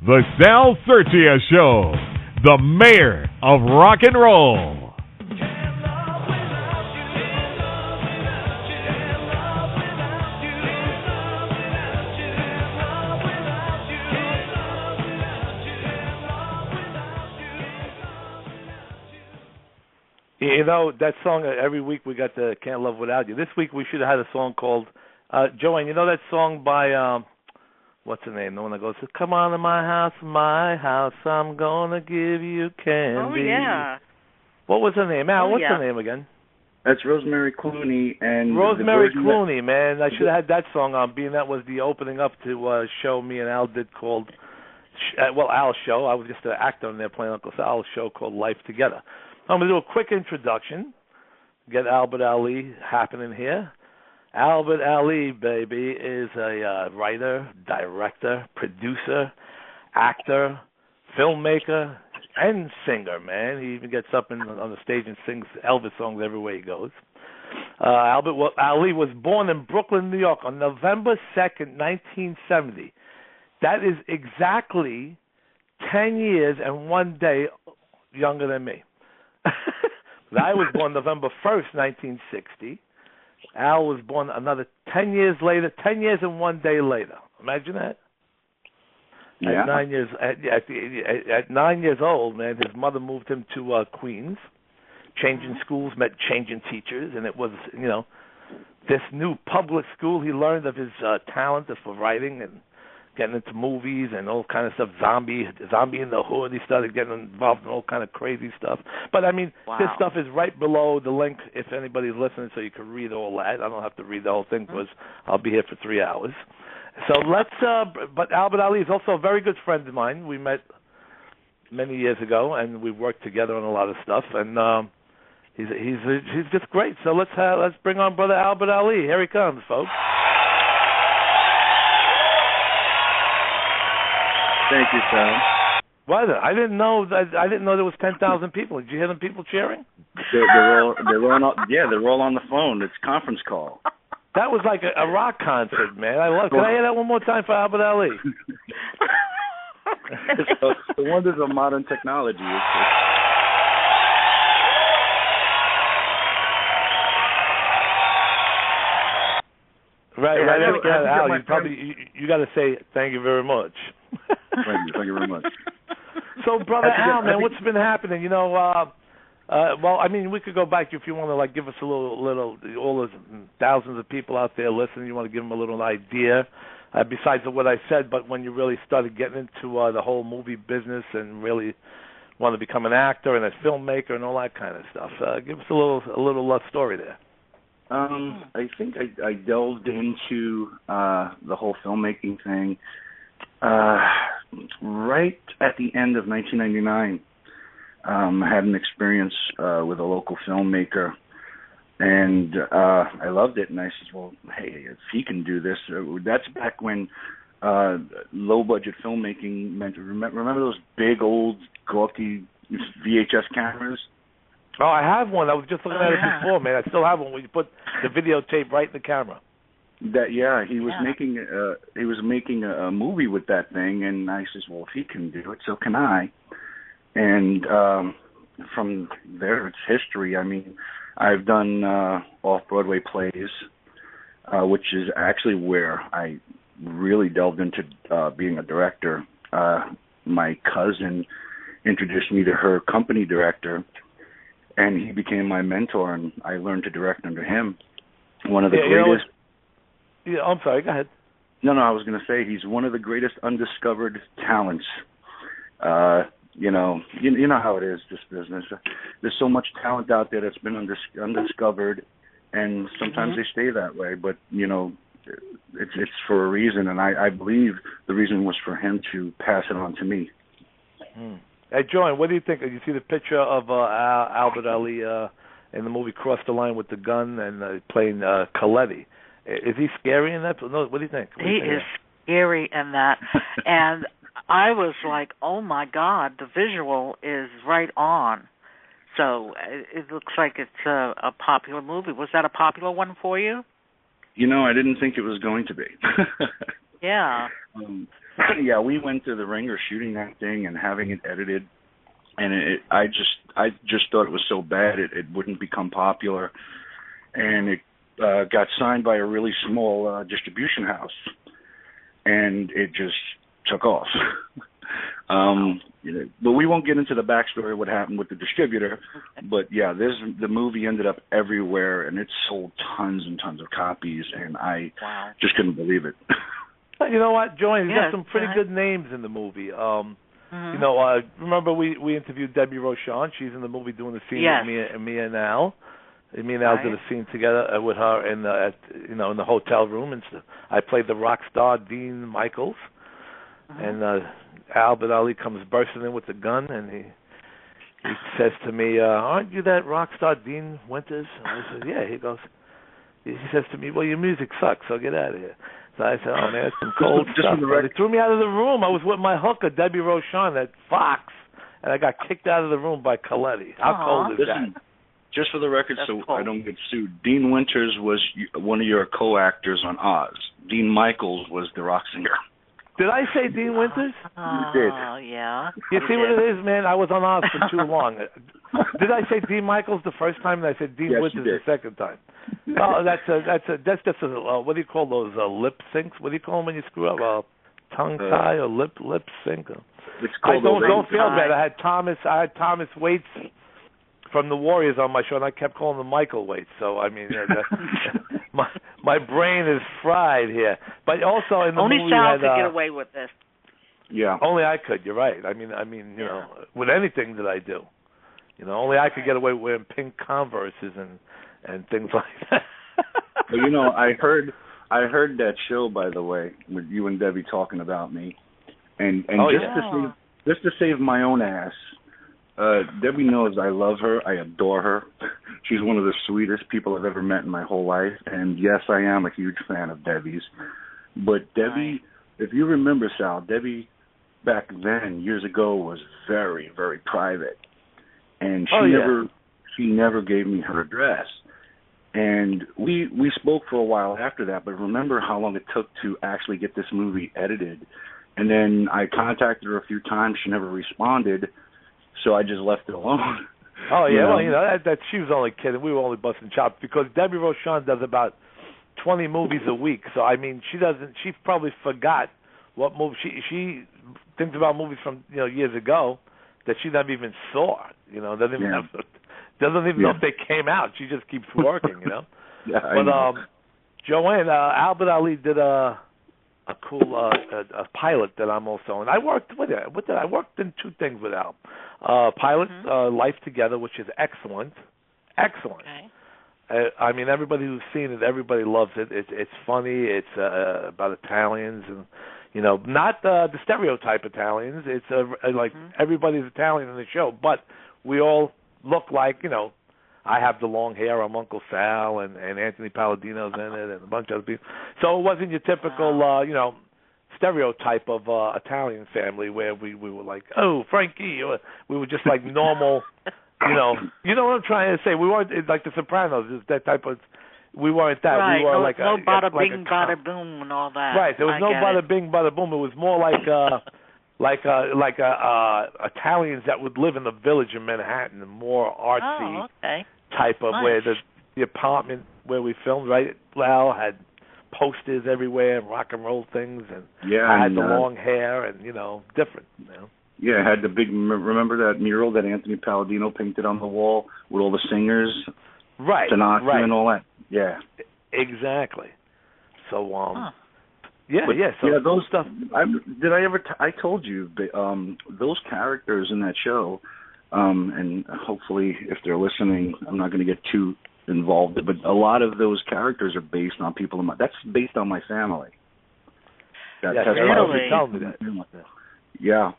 The Sal Sirchia Show, the mayor of rock and roll. You know, that song, every week we got the Can't Love Without You. This week we should have had a song called, Joanne, you know that song by, what's her name? The one that goes, come on to my house, I'm gonna give you candy. Oh, yeah. What was her name? Al, what's her name again? That's Rosemary Clooney. And Rosemary Clooney, man. I should have had that song on, being that was the opening up to a show me and Al did called, Al's show. I was just an actor in there playing Uncle Sal's show called Life Together. I'm going to do a quick introduction, get Albert Ali happening here. Albert Ali, baby, is a writer, director, producer, actor, filmmaker, and singer, man. He even gets up on the stage and sings Elvis songs everywhere he goes. Albert Ali was born in Brooklyn, New York on November 2nd, 1970. That is exactly 10 years and 1 day younger than me. I was born November 1st, 1960. Al was born another 10 years later, 10 years and 1 day later. Imagine that. Yeah. At 9 years old, man, his mother moved him to Queens. Changing schools meant changing teachers, and it was, you know, this new public school. He learned of his talent for writing and getting into movies and all kind of stuff. Zombie in the Hood. He started getting involved in all kind of crazy stuff. But I mean, This stuff is right below the link if anybody's listening, so you can read all that. I don't have to read the whole thing because I'll be here for 3 hours. So let's. But Albert Ali is also a very good friend of mine. We met many years ago, and we worked together on a lot of stuff. And he's just great. So let's bring on brother Albert Ali. Here he comes, folks. Thank you, Sal. What? I didn't know there was 10,000 people. Did you hear them people cheering? They're all on the phone. It's conference call. That was like a rock concert, man. I love. Can I hear that one more time for Albert Ali? So, the wonders of modern technology. Right. Al, you got to say thank you very much. Thank you very much. So, brother Al, man, what's been happening? You know, well, I mean, we could go back if you want to, like, give us a little, all those thousands of people out there listening. You want to give them a little idea, besides what I said. But when you really started getting into the whole movie business and really want to become an actor and a filmmaker and all that kind of stuff, give us a little story there. I think I delved into the whole filmmaking thing right at the end of 1999. I had an experience with a local filmmaker, and I loved it. And I said, well, hey, if he can do this, that's back when low-budget filmmaking meant, remember those big, old, gawky VHS cameras? Oh, I have one. I was just looking at it before, man. I still have one where you put the videotape right in the camera. He was making a movie with that thing, and I says, well, if he can do it, so can I. And from there, it's history. I mean, I've done off-Broadway plays, which is actually where I really delved into being a director. My cousin introduced me to her company director, and he became my mentor, and I learned to direct under him. One of the greatest... I'm sorry, go ahead. No, I was going to say he's one of the greatest undiscovered talents. You know how it is, this business. There's so much talent out there that's been undiscovered, and sometimes they stay that way. But, you know, it's for a reason, and I believe the reason was for him to pass it on to me. Hey, John, what do you think? You see the picture of Albert Ali in the movie Cross the Line with the Gun and playing Coletti. Is he scary in that? No, what do you think? He is scary in that. And I was like, oh, my God, the visual is right on. So it looks like it's a popular movie. Was that a popular one for you? You know, I didn't think it was going to be. Yeah. Yeah, we went to the ringer shooting that thing and having it edited, and I just thought it was so bad it wouldn't become popular, and it got signed by a really small distribution house, and it just took off. But we won't get into the backstory of what happened with the distributor. But yeah, the movie ended up everywhere, and it sold tons and tons of copies, and I just couldn't believe it. You know what, Joanne? You got some pretty good names in the movie. You know, remember we interviewed Debbie Rochon. She's in the movie doing the scene with me and Al. Me and Al did a scene together with her in the hotel room, and I played the rock star Dean Michaels. And Albert Ali comes bursting in with the gun, and he says to me, "Aren't you that rock star Dean Winters?" And I said, "Yeah." He says to me, "Well, your music sucks, so get out of here." So I said, "Oh man, it's some cold stuff." They threw me out of the room. I was with my hooker, Debbie Rochon, at Fox, and I got kicked out of the room by Coletti. How cold is that? Just for the record, That's so cool. I don't get sued, Dean Winters was one of your co-actors on Oz. Dean Michaels was the rock singer. Did I say Dean Winters? You did. Oh, yeah. You see what it is, man? I was on Oz for too long. Did I say Dean Michaels the first time, and I said Dean Winters the second time? Oh, that's just a what do you call those lip syncs? What do you call them when you screw up? Tongue tie or lip sync? I don't feel bad. I had Thomas Waits from the Warriors on my show, and I kept calling him Michael Waits. So I mean, my brain is fried here. But also in the only movie, Sal could get away with this. Yeah, only I could. You're right. I mean, you know, with anything that I do, you know, only I could get away with wearing pink Converses and things like that. Well, you know, I heard that show, by the way, with you and Debbie talking about me, and just to save my own ass. Debbie knows I love her. I adore her. She's one of the sweetest people I've ever met in my whole life. And yes, I am a huge fan of Debbie's. But Debbie, if you remember, Sal, Debbie back then, years ago, was very, very private. And she never gave me her address. And we spoke for a while after that, but remember how long it took to actually get this movie edited. And then I contacted her a few times. She never responded. So I just left it alone. Oh yeah, well, you know that she was only kidding. We were only busting chops because Debbie Rochon does about 20 movies a week. So I mean, she probably forgot what movie she thinks about movies from years ago that she never even saw. You know, doesn't even know if they came out. She just keeps working. You know. But Joanne, Albert Ali did a cool a pilot that I'm also in. I worked with it. I worked in two things with Al. Pilot, Life Together, which is excellent. Okay. I mean, everybody who's seen it, everybody loves it. It's funny. It's about Italians and not the stereotype Italians. It's like everybody's Italian in the show, but we all look like I have the long hair. I'm Uncle Sal, and Anthony Palladino's in it, and a bunch of other people. So it wasn't your typical, stereotype of Italian family where we were like, oh, Frankie. We were just like normal, You know what I'm trying to say. We weren't like the Sopranos. Is that type of. We weren't that. Right. We were no, like no bada bing, like bada boom, and all that. Right. There was no bada bing, bada boom. It was more like Italians that would live in the village in Manhattan, the more artsy type of where the apartment where we filmed, right? Lal had posters everywhere and rock and roll things, and I had the long hair and different. Yeah, I had the big. Remember that mural that Anthony Palladino painted on the wall with all the singers, right? Sinatra and all that. Yeah, exactly. So those stuff. I told you those characters in that show, and hopefully if they're listening, I'm not going to get too involved. But a lot of those characters are based on people in that's based on my family. That's really? You told me that. Yeah.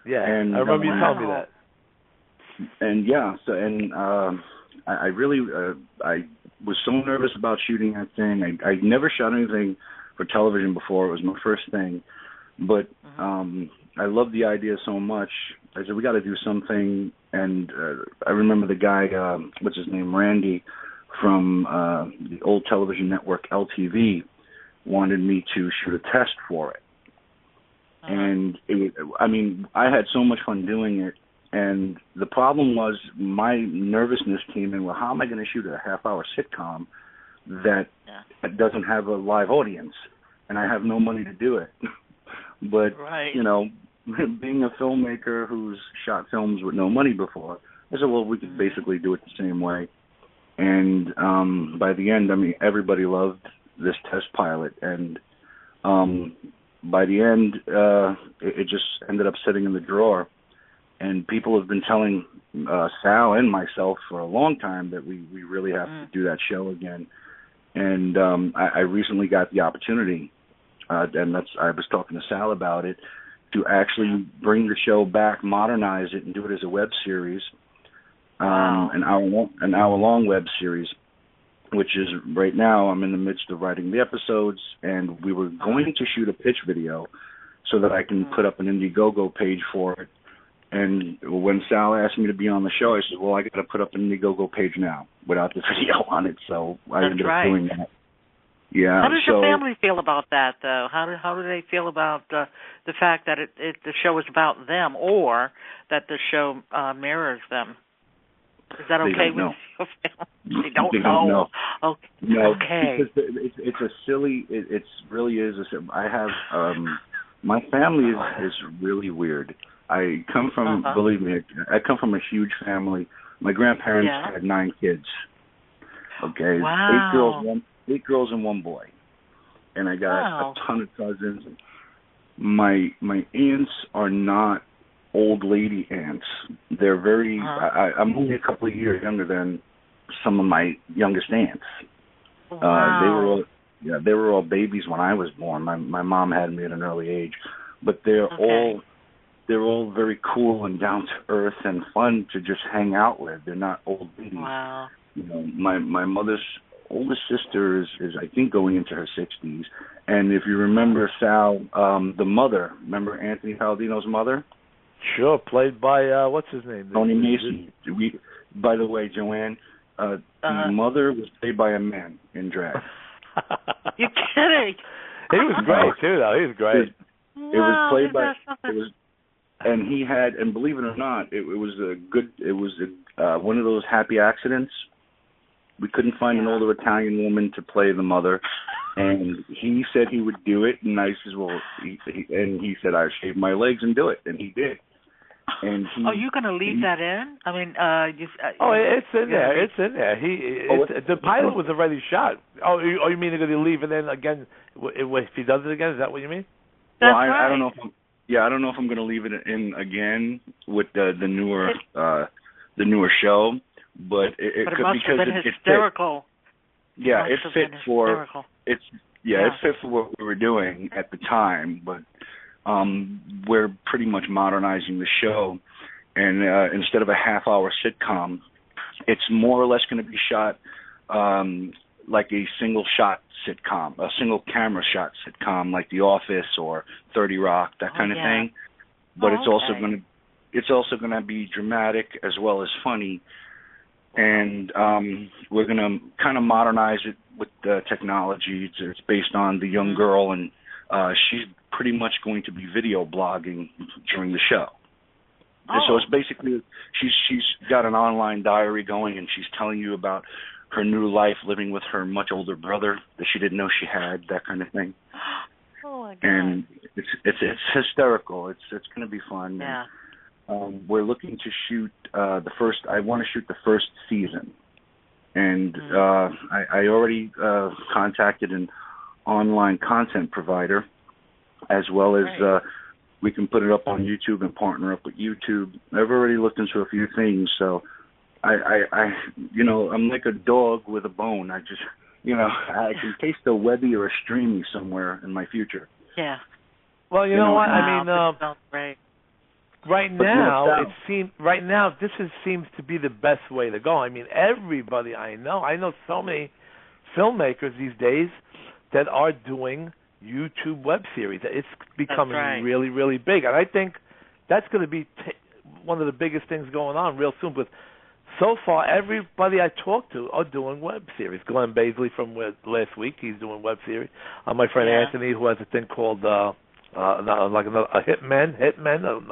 Yeah, and, I remember you telling me that. And I really I was so nervous about shooting that thing. I never shot anything for television before. It was my first thing, but I loved the idea so much. I said we got to do something. And I remember the guy, what's his name, Randy, from the old television network LTV, wanted me to shoot a test for it. And I had so much fun doing it. And the problem was my nervousness came in. Well, how am I going to shoot a half-hour sitcom that doesn't have a live audience, and I have no money to do it? But being a filmmaker who's shot films with no money before, I said, well, we could basically do it the same way. And by the end, everybody loved this test pilot, and by the end, it just ended up sitting in the drawer. And people have been telling Sal and myself for a long time that we really have to do that show again. And I recently got the opportunity, and I was talking to Sal about it, to actually bring the show back, modernize it, and do it as a web series, an hour-long web series, which is right now I'm in the midst of writing the episodes, and we were going to shoot a pitch video so that I can put up an Indiegogo page for it. And when Sal asked me to be on the show, I said, well, I got to put up an Indiegogo page now without the video on it, so I ended up doing that. Yeah. How does your family feel about that, though? How do they feel about the fact that the show is about them, or that the show mirrors them? Is that okay with your family? They don't know. Okay. No, okay. Because it's a silly. It really is. I have my family is really weird. I come from, believe me, I come from a huge family. My grandparents had 9 kids. Okay, wow. 8 girls and 1 boy, and I got a ton of cousins. My aunts are not old lady aunts. They're very. I'm only a couple of years younger than some of my youngest aunts. Wow. They were all babies when I was born. My mom had me at an early age, but they're all very cool and down to earth and fun to just hang out with. They're not old ladies. Wow. My mother's oldest sister is I think going into her 60s, and if you remember Sal, the mother, remember Anthony Palladino's mother? Sure, played by what's his name? Tony Mason. By the way, Joanne, the mother was played by a man in drag. You're kidding? He was great too, though. He was great. It was played by. It was, and he had, and believe it or not, it was a good. It was one of those happy accidents. We couldn't find an older Italian woman to play the mother, and he said he would do it. And I said, well, he said I'd shave my legs and do it, and he did. And you're going to leave that in? I mean, it's in there. It's in there. The pilot was already shot. You mean they're going to leave it in again if he does it again? Is that what you mean? That's right. I don't know. I don't know if I'm going to leave it in again with the newer show, but it could, must because have been hysterical. It fit for it fit for what we were doing at the time, but we're pretty much modernizing the show, and instead of a half-hour sitcom, it's more or less going to be shot like a single-shot sitcom, a single-camera shot sitcom, like The Office or 30 Rock, that kind of thing. But it's also going to be dramatic as well as funny, and we're going to kind of modernize it with the technology. It's based on the young girl, and she's pretty much going to be video blogging during the show. So it's basically she's got an online diary going, and she's telling you about her new life living with her much older brother that she didn't know she had, that kind of thing. Oh my God! And it's hysterical. It's going to be fun. Yeah. And, we're looking to shoot the first. I want to shoot the first season, and I already contacted an online content provider, as well as we can put it up on YouTube and partner up with YouTube. I've already looked into a few things, so I I'm like a dog with a bone. I just, I can taste a Webby or a Streamy somewhere in my future. Yeah. Well, you know what? Wow, I mean, sounds great. Right now, this seems to be the best way to go. I mean, everybody I know so many filmmakers these days that are doing YouTube web series. It's becoming really, really big, and I think that's going to be one of the biggest things going on real soon. But so far, everybody I talk to are doing web series. Glenn Baisley from last week, he's doing web series. My friend Anthony, who has a thing called a Hitmen,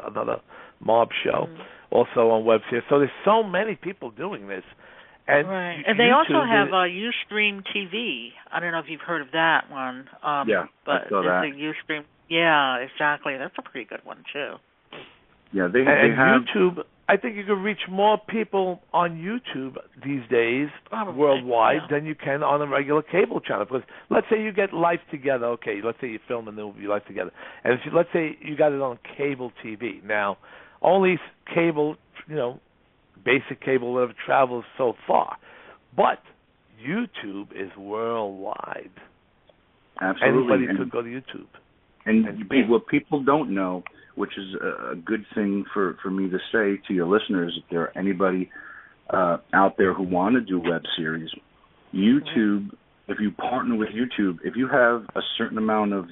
another mob show, also on web series. So there's so many people doing this. And right. And they also have Ustream TV. I don't know if you've heard of that one. Yeah, but I saw that. Ustream. Yeah, exactly. That's a pretty good one too. Yeah, they have YouTube. I think you can reach more people on YouTube these days worldwide than you can on a regular cable channel. Because let's say you get Life Together. Okay, let's say you film a movie Life Together, and let's say you got it on cable TV. Now, only cable, basic cable, whatever, travels so far. But YouTube is worldwide. Absolutely. Anybody could go to YouTube. And what people don't know, which is a good thing for me to say to your listeners, if there are anybody out there who want to do web series, YouTube, if you partner with YouTube, if you have a certain amount of,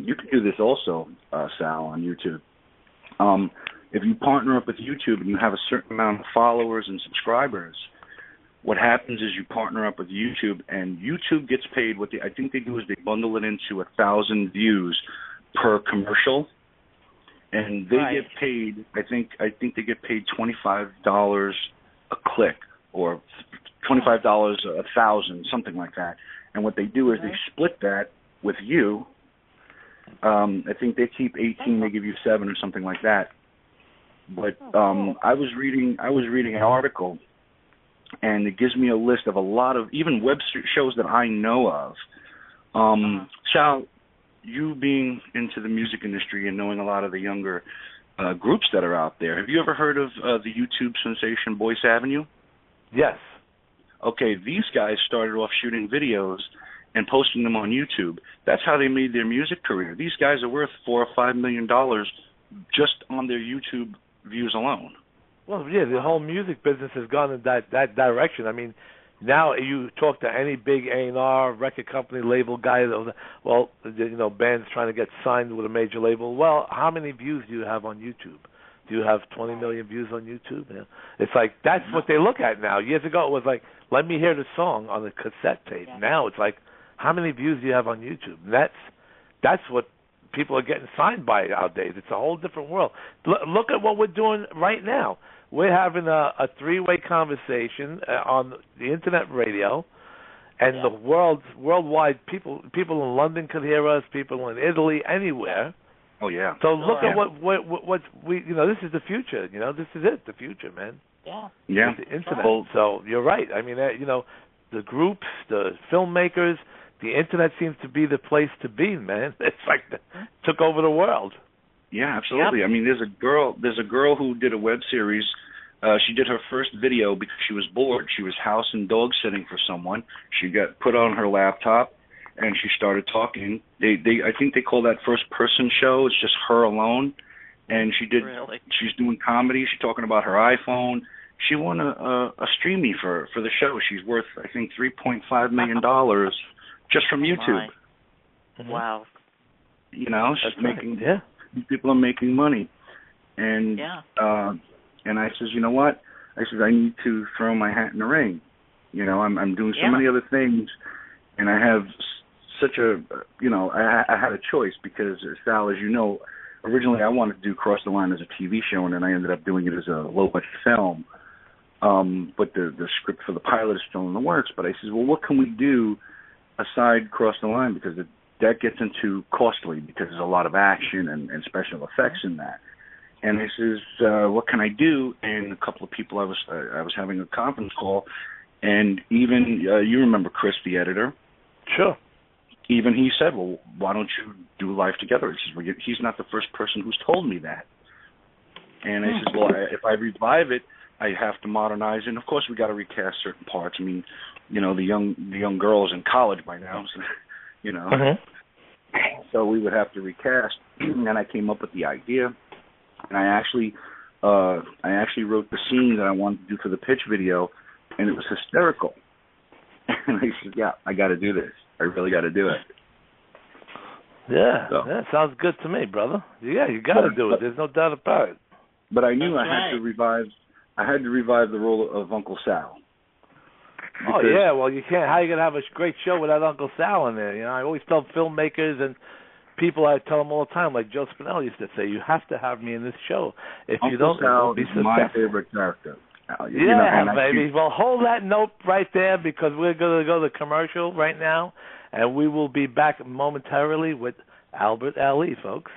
you can do this also, Sal, on YouTube. If you partner up with YouTube and you have a certain amount of followers and subscribers, what happens is you partner up with YouTube, and YouTube gets paid. I think they do is they bundle it into 1,000 views per commercial, and they get paid. I think they get paid $25 a click, or $25 1,000, something like that. And what they do is they split that with you. I think they keep 18, they give you 7 or something like that. But I was reading an article, and it gives me a list of a lot of even web shows that I know of. Sal, you being into the music industry and knowing a lot of the younger groups that are out there, have you ever heard of the YouTube sensation Boyce Avenue? Yes. Okay, these guys started off shooting videos and posting them on YouTube. That's how they made their music career. These guys are worth $4 or $5 million just on their YouTube views alone. Well, yeah, the whole music business has gone in that direction. I mean, now you talk to any big A&R record company, label guy, bands trying to get signed with a major label. Well, how many views do you have on YouTube? Do you have 20 million views on YouTube? Yeah. It's like that's what they look at now. Years ago, it was like, let me hear the song on the cassette tape. Yeah. Now it's like, how many views do you have on YouTube? And that's what people are getting signed by nowadays. It's a whole different world. Look at what we're doing right now. We're having a three-way conversation on the internet radio, and the worldwide people in London could hear us, people in Italy, anywhere. Oh yeah. So look at what we this is the future. This is it, the future, man. Yeah. Yeah. It's the internet. So you're right. I mean, the groups, the filmmakers, the internet seems to be the place to be, man. It's like took over the world. Yeah, absolutely. Yep. I mean, there's a girl who did a web series. She did her first video because she was bored. She was house and dog sitting for someone. She got put on her laptop, and she started talking. I think they call that first person show. It's just her alone, and she did. Really? She's doing comedy. She's talking about her iPhone. She won a Streamy for the show. She's worth, I think, $3.5 million just from YouTube. Wow. She's making. Yeah. People are making money, and and I says, you know what? I said I need to throw my hat in the ring. I'm doing so many other things, and I have such a I had a choice because, Sal, as you know, originally I wanted to do Cross the Line as a TV show, and then I ended up doing it as a low budget film. But the script for the pilot is still in the works. But I says, well, what can we do aside Cross the Line, because that gets into costly because there's a lot of action and special effects in that. And I says, what can I do? And a couple of people I was having a conference call, and even you remember Chris, the editor. Sure. Even he said, well, why don't you do Life Together? He says, well, he's not the first person who's told me that. And I says, well, if I revive it, I have to modernize it. And of course, we got to recast certain parts. I mean, the young girls in college by now, so, So we would have to recast. And I came up with the idea, and I actually wrote the scene that I wanted to do for the pitch video, and it was hysterical. And I said, yeah, I got to do this. I really got to do it. Yeah, that sounds good to me, brother. Yeah, you got to do it. There's no doubt about it. But I knew I had to revive the role of Uncle Sal. Oh yeah, well you can't. How are you gonna have a great show without Uncle Sal in there? I always tell filmmakers and people, I tell them all the time, like Joe Spinell used to say, you have to have me in this show. If Uncle you don't, Sal it won't be is successful. my favorite character. Baby. Well, hold that note right there because we're going to go to commercial right now, and we will be back momentarily with Albert Ali, folks.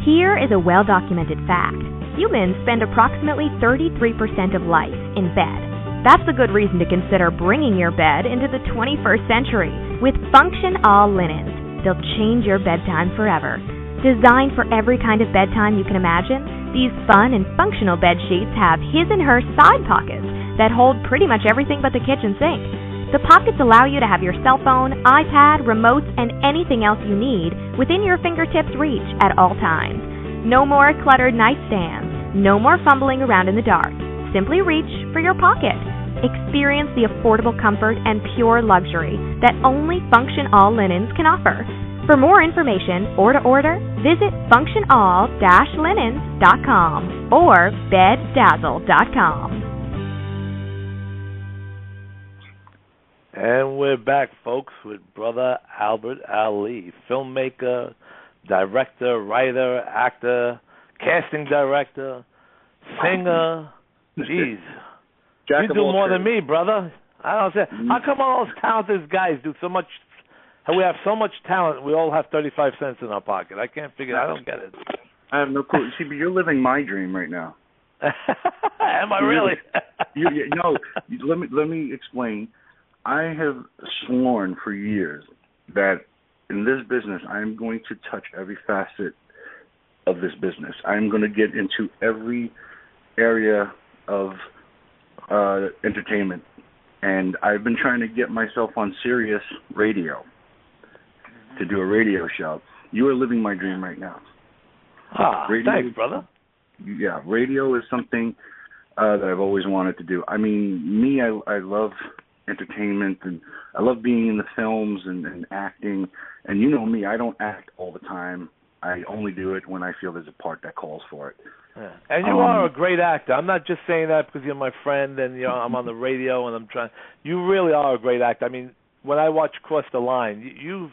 Here is a well-documented fact. Humans spend approximately 33% of life in bed. That's a good reason to consider bringing your bed into the 21st century with Function All Linens. They'll change your bedtime forever. Designed for every kind of bedtime you can imagine, these fun and functional bed sheets have his and her side pockets that hold pretty much everything but the kitchen sink. The pockets allow you to have your cell phone, iPad, remotes, and anything else you need within your fingertips' reach at all times. No more cluttered nightstands. No more fumbling around in the dark. Simply reach for your pocket. Experience the affordable comfort and pure luxury that only Function All Linens can offer. For more information or to order, visit functionall-linens.com or beddazzle.com. And we're back, folks, with Brother Albert Ali, filmmaker, director, writer, actor, casting director, singer. Jeez. You do more than me, brother. I don't say. How come all those talented guys do so much? We have so much talent. We all have 35 cents in our pocket. I can't figure. I don't get it. I have no clue. See, but you're living my dream right now. Am I really? No. Let me explain. I have sworn for years that in this business, I am going to touch every facet of this business. I am going to get into every area of entertainment, and I've been trying to get myself on Sirius Radio to do a radio show. You are living my dream right now. Thanks, brother. Yeah, radio is something that I've always wanted to do. I mean, I love entertainment, and I love being in the films and acting. And you know me, I don't act all the time. I only do it when I feel there's a part that calls for it. Yeah. And you are a great actor. I'm not just saying that because you're my friend and I'm on the radio and I'm trying. You really are a great actor. I mean, when I watch Cross the Line, you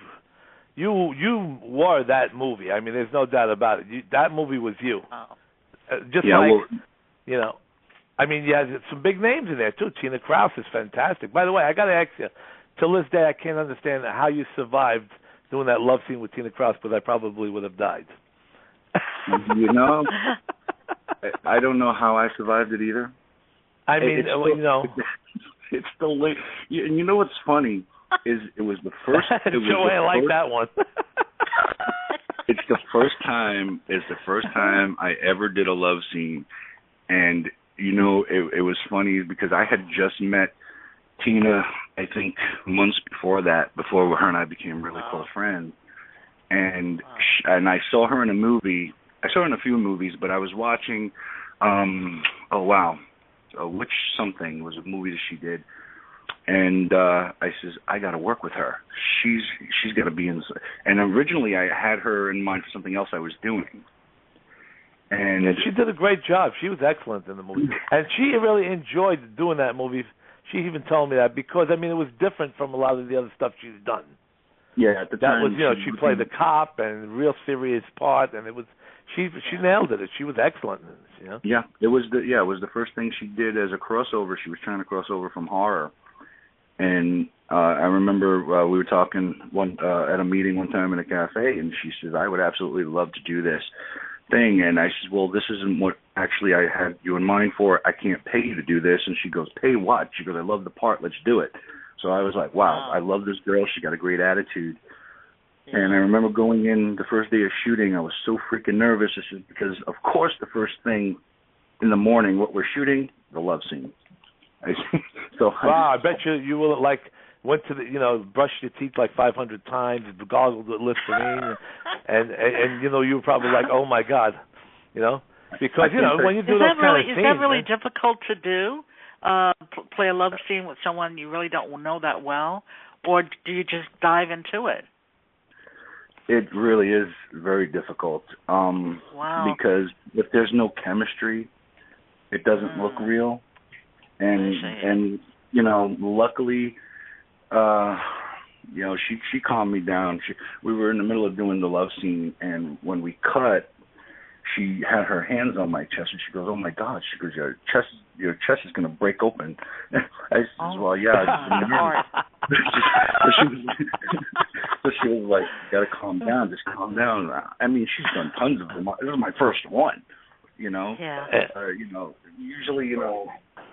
were that movie. I mean, there's no doubt about it. That movie was you. I mean, you had some big names in there too. Tina Krause is fantastic. By the way, I got to ask you. Till this day, I can't understand how you survived doing that love scene with Tina Krause, but I probably would have died. You know, I don't know how I survived it either. I mean, it's still late. And you know what's funny is it was the first. Joanne liked that one. It's the first time I ever did a love scene, and you know, it was funny because I had just met Tina, I think, months before her and I became really close friends. And I saw her in a movie. I saw her in a few movies, but I was watching, Witch Something was a movie that she did. And I says, I got to work with her. She's got to be in. And originally I had her in mind for something else I was doing. And she did a great job. She was excellent in the movie. And she really enjoyed doing that movie. She even told me that because, I mean, it was different from a lot of the other stuff she's done. Yeah, at the time. That was, she played the cop and a real serious part, and it was, she nailed it. She was excellent in this, you know? Yeah, it was the first thing she did as a crossover. She was trying to cross over from horror. And I remember we were talking at a meeting one time in a cafe, and she says, I would absolutely love to do this thing. And I said, well, this isn't what actually I had you in mind for. I can't pay you to do this. And she goes, pay what? She goes, I love the part. Let's do it. So I was like, wow, I love this girl. She got a great attitude. Yeah. And I remember going in the first day of shooting, I was so freaking nervous. This is because, of course, the first thing in the morning, what we're shooting, the love scene. I bet you will went to the, brushed your teeth like 500 times, goggled with Listerine, and you were probably like, oh my God, because when you do those kind of scenes. Is that really difficult to do? Play a love scene with someone you really don't know that well, or do you just dive into it? It really is very difficult. Wow. Because if there's no chemistry, it doesn't look real, and luckily. she calmed me down. We were in the middle of doing the love scene, and when we cut, she had her hands on my chest, and she goes, "Oh my God!" She goes, "Your chest is going to break open." I said, "Well, yeah." So she was like, "You got to calm down. Just calm down." I mean, she's done tons of them. This is my first one. Yeah. Usually,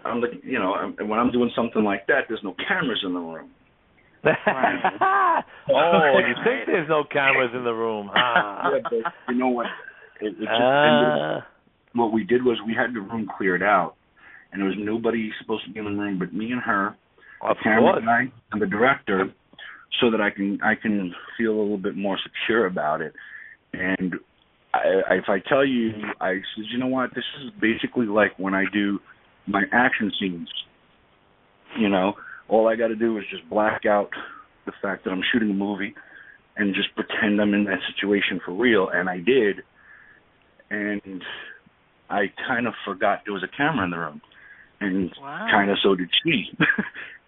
I'm like, when I'm doing something like that, there's no cameras in the room. Right. Oh, you think there's no cameras in the room? Yeah, but you know what? It just ended. What we did was we had the room cleared out, and there was nobody supposed to be in the room but me and her, the camera guy, and the director, so that I can feel a little bit more secure about it. And if I tell you, I said, you know what? This is basically like when I do my action scenes. All I got to do is just black out the fact that I'm shooting a movie and just pretend I'm in that situation for real. And I did. And I kind of forgot there was a camera in the room. And kind of so did she.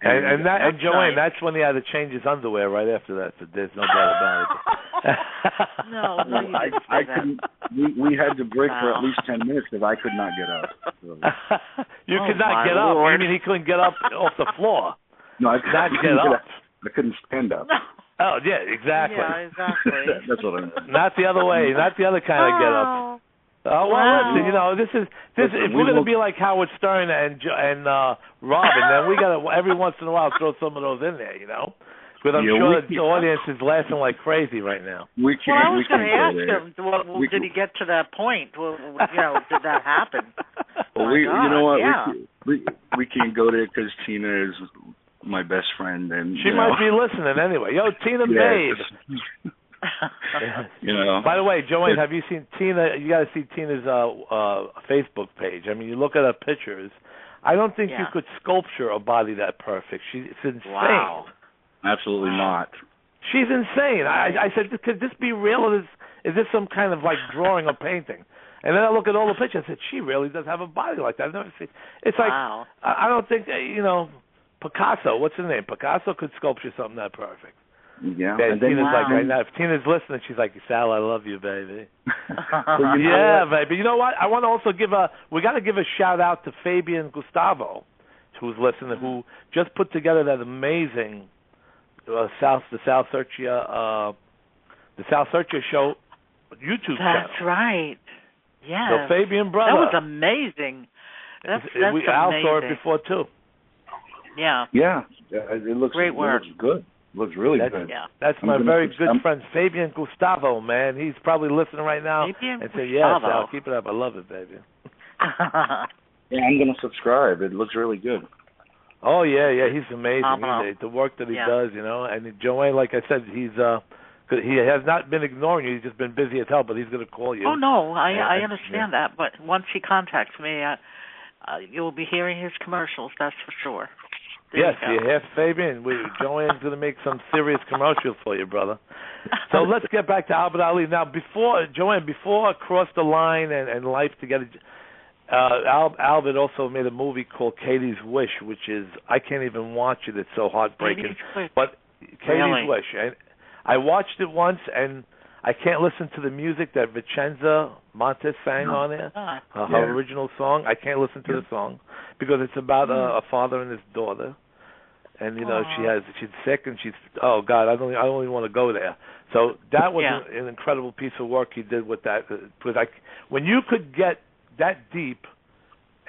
and Joanne, that's when he had to change his underwear right after that. So there's no doubt about it. No, you didn't say that. We had to break for at least 10 minutes because I could not get up. So. You could not get up. You mean he couldn't get up off the floor? No, I couldn't get up. I couldn't stand up. Oh, yeah, exactly. Yeah, exactly. That's what I mean. Not the other way. Not the other kind of get up. Oh, well, listen, this is if we're going to be like Howard Stern and Robin, then we got to every once in a while throw some of those in there, Because I'm sure the audience is laughing like crazy right now. I was going to ask him, did he get to that point? Well, did that happen? Well, you know what? Yeah. We can't go there because Tina is my best friend, and she might be listening anyway. Yo, Tina, babe. By the way, Joanne, have you seen Tina? You got to see Tina's Facebook page. I mean, you look at her pictures. I don't think you could sculpture a body that perfect. It's insane. Wow. Absolutely not. She's insane. I said, could this be real? Or is this some kind of like drawing or painting? And then I look at all the pictures. I said, she really does have a body like that. I've never seen. It's like I don't think Picasso. What's his name? Picasso could sculpture something that perfect. Yeah. And Tina's like right now. If Tina's listening, she's like, Sal, I love you, baby. Yeah, baby. You know what? I want to also we got to give a shout out to Fabian Gustavo, who's listening, who just put together that amazing the Sal Sirchia show YouTube channel. That's right. Yes. So Fabian, brother. That was amazing. That's amazing. Al saw it before too. Yeah. Yeah. It looks great work. It looks good. Looks really good. Yeah. That's my very good friend Fabian Gustavo, man. He's probably listening right now and say, "Yeah, Sal, keep it up. I love it, baby." Yeah, I'm gonna subscribe. It looks really good. Oh yeah, he's amazing. The work that he does, And Joanne, like I said, he has not been ignoring you. He's just been busy as hell, but he's going to call you. Oh no, I understand that. But once he contacts me, you'll be hearing his commercials. That's for sure. Yes, you have Fabian. Joanne's going to make some serious commercials for you, brother. So let's get back to Albert Ali. Now, before Across the Line and Life Together, Albert also made a movie called Katie's Wish, which is, I can't even watch it. It's so heartbreaking. But Katie's Wish. And I watched it once, and I can't listen to the music that Vincenza Montes sang on there, her original song. I can't listen to the song because it's about a father and his daughter. And she's sick and oh God, I don't even want to go there. So that was an incredible piece of work he did with that. Because when you could get that deep,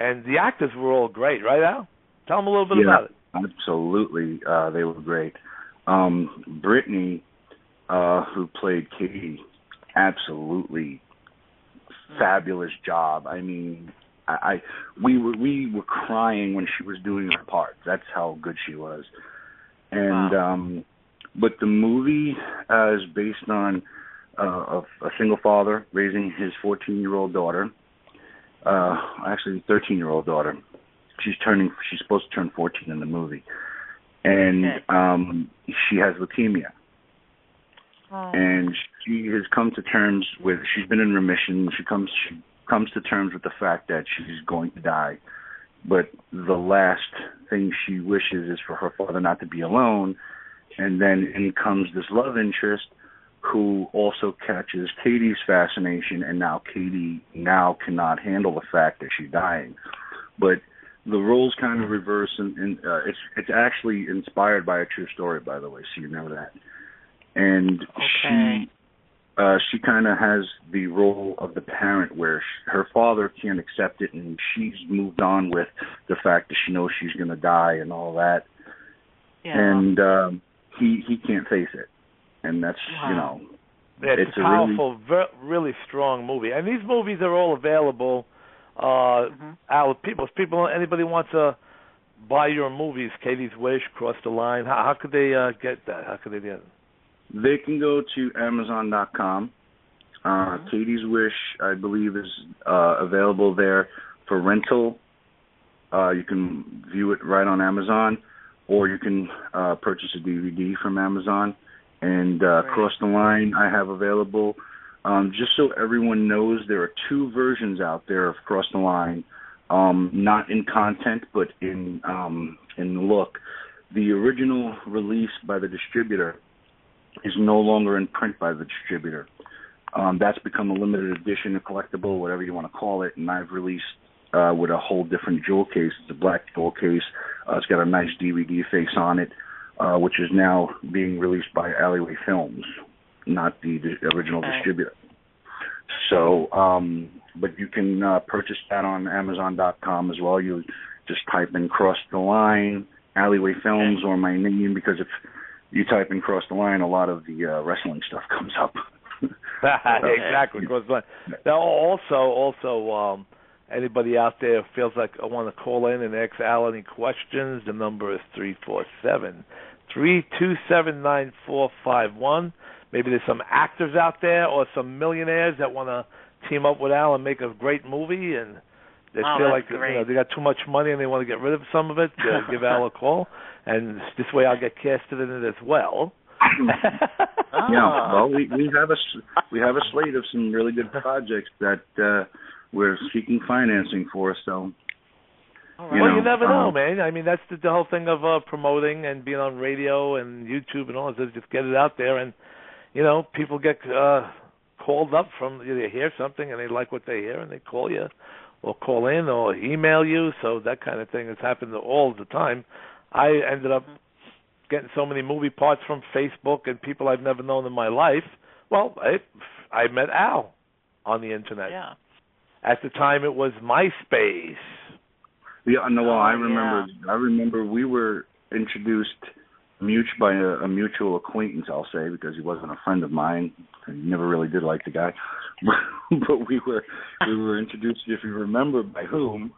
and the actors were all great, right, Al? Tell them a little bit about it. Absolutely, they were great. Brittany, who played Katie, absolutely fabulous job. I mean, we were crying when she was doing her part. That's how good she was. And but the movie is based on a single father raising his 14-year-old daughter, actually 13-year-old daughter. She's supposed to turn 14 in the movie, and she has leukemia. And she has come to terms with. She's been in remission. She comes to terms with the fact that she's going to die. But the last thing she wishes is for her father not to be alone, And then in comes this love interest who also catches Katie's fascination, and now Katie cannot handle the fact that she's dying. But the roles kind of reverse, and it's actually inspired by a true story, by the way, so you know that. And she kind of has the role of the parent where her father can't accept it, and she's moved on with the fact that she knows she's going to die and all that. Yeah. And he can't face it. And that's, it's a powerful, really strong movie. And these movies are all available. Anybody wants to buy your movies, Katie's Wish, Cross the Line, how could they get that? How could they get it? They can go to Amazon.com. Katie's Wish, I believe, is available there for rental. You can view it right on Amazon, or you can purchase a DVD from Amazon. And Cross the Line I have available. Just so everyone knows, there are two versions out there of Cross the Line, not in content but in look. The original release by the distributor is no longer in print by the distributor. That's become a limited edition, a collectible, whatever you want to call it, and I've released with a whole different jewel case. It's a black jewel case. It's got a nice DVD face on it, which is now being released by Allie-Way Films, not the original distributor. So, but you can purchase that on Amazon.com as well. You just type in Cross the Line, Allie-Way Films, or my name, because if you type in Cross the Line, a lot of the wrestling stuff comes up. Exactly, Cross the Line. Now, also, anybody out there feels like I want to call in and ask Al any questions, the number is 347-327-9451. Maybe there's some actors out there or some millionaires that want to team up with Al and make a great movie, and they feel like they got too much money and they want to get rid of some of it. Give Al a call, and this way I'll get casted in it as well. Yeah, well, we have a slate of some really good projects that we're seeking financing for. So, you never know, man. I mean, that's the whole thing of promoting and being on radio and YouTube and all this. Just get it out there, and people get called up from they hear something and they like what they hear and they call you, or call in or email you. So that kind of thing has happened all the time. I ended up getting so many movie parts from Facebook and people I've never known in my life. Well, I met Al on the internet. Yeah. At the time, it was MySpace. Yeah, no, well, I remember. Yeah. I remember we were introduced by a mutual acquaintance. I'll say, because he wasn't a friend of mine. I never really did like the guy, but we were introduced. If you remember, by whom?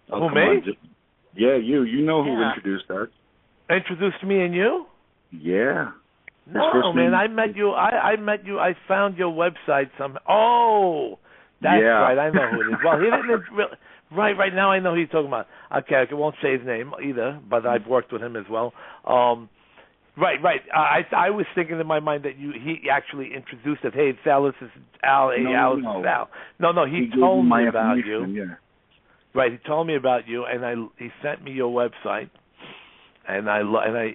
Who, me? Yeah, you know who introduced us. Introduced me and you? Yeah. No, man, I met you. I met you. I found your website somehow. Oh, that's right. I know who it is. Well, he didn't really. Right now I know who you're talking about. Okay, I won't say his name either, but I've worked with him as well. Right. I was thinking in my mind that he actually introduced it. Hey, Sal, this is Al. Hey, Al, this is Sal. No, he told me about you. Yeah. Right, he told me about you, and he sent me your website, and I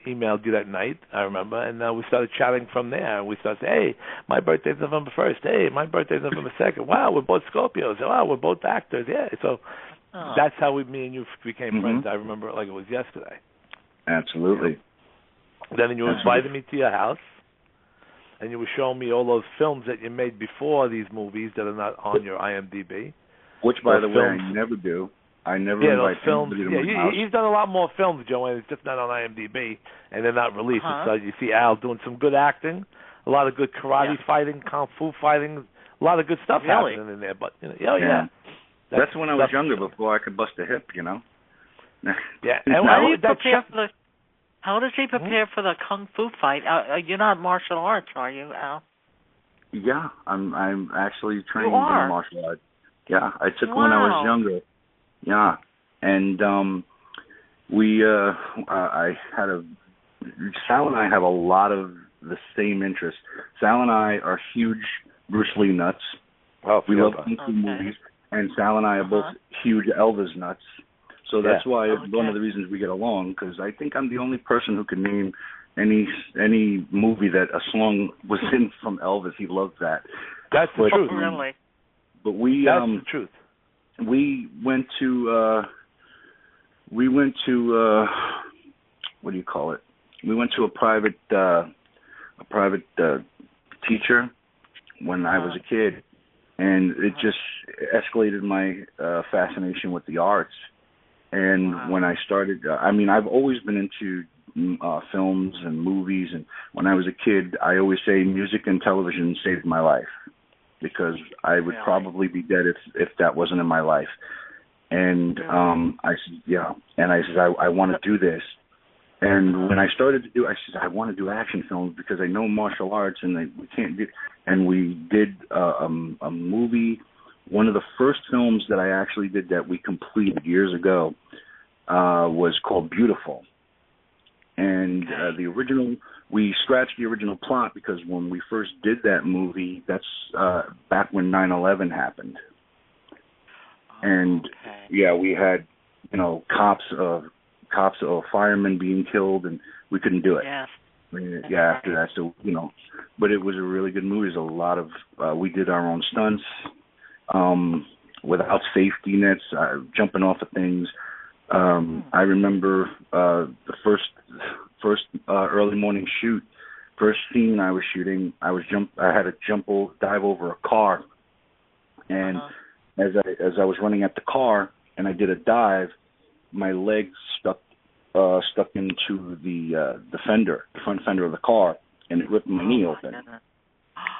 emailed you that night, I remember, and we started chatting from there. We started saying, hey, my birthday's November 1st. Hey, my birthday's November 2nd. Wow, we're both Scorpios. Wow, we're both actors. Yeah, so that's how me and you became friends. I remember it like it was yesterday. Absolutely. Then you invited me to your house, and you were showing me all those films that you made before these movies that are not on your IMDb. Which, by the way, I never do. I never invite films. To my house. He's done a lot more films, Joe, and it's just not on IMDb, and they're not released. So you see Al doing some good acting, a lot of good karate fighting, kung fu fighting, a lot of good stuff happening in there. But that's when I was younger, before I could bust a hip, Yeah. And how does he prepare for the kung fu fight? You're not martial arts, are you, Al? Yeah, I'm actually trained in martial arts. Yeah, I took when I was younger. Yeah, and Sal and I have a lot of the same interests. Sal and I are huge Bruce Lee nuts. Oh, we love kung fu movies, and Sal and I are both huge Elvis nuts. So that's why one of the reasons we get along, because I think I'm the only person who can name any movie that a song was in from Elvis. He loved that. That's the truth. Really? But we that's the truth. We went to what do you call it? We went to a private teacher when I was a kid, and it just escalated my fascination with the arts. And when I started, I've always been into films and movies, and when I was a kid, I always say music and television saved my life, because I would probably be dead if that wasn't in my life. And I said, I want to do this. And when I started to do, I said, I want to do action films because I know martial arts, and we can't do. And we did a movie. One of the first films that I actually did that we completed years ago was called Beautiful. And the original, we scratched the original plot because when we first did that movie, that's back when 9/11 happened. And we had, cops or firemen being killed, and we couldn't do it. Yes. After that, so but it was a really good movie. There's a lot of we did our own stunts without safety nets, jumping off of things. I remember the first early morning shoot, first scene I was shooting. I had to dive over a car, and as I was running at the car and I did a dive, my legs stuck into the front fender of the car, and it ripped my knee open.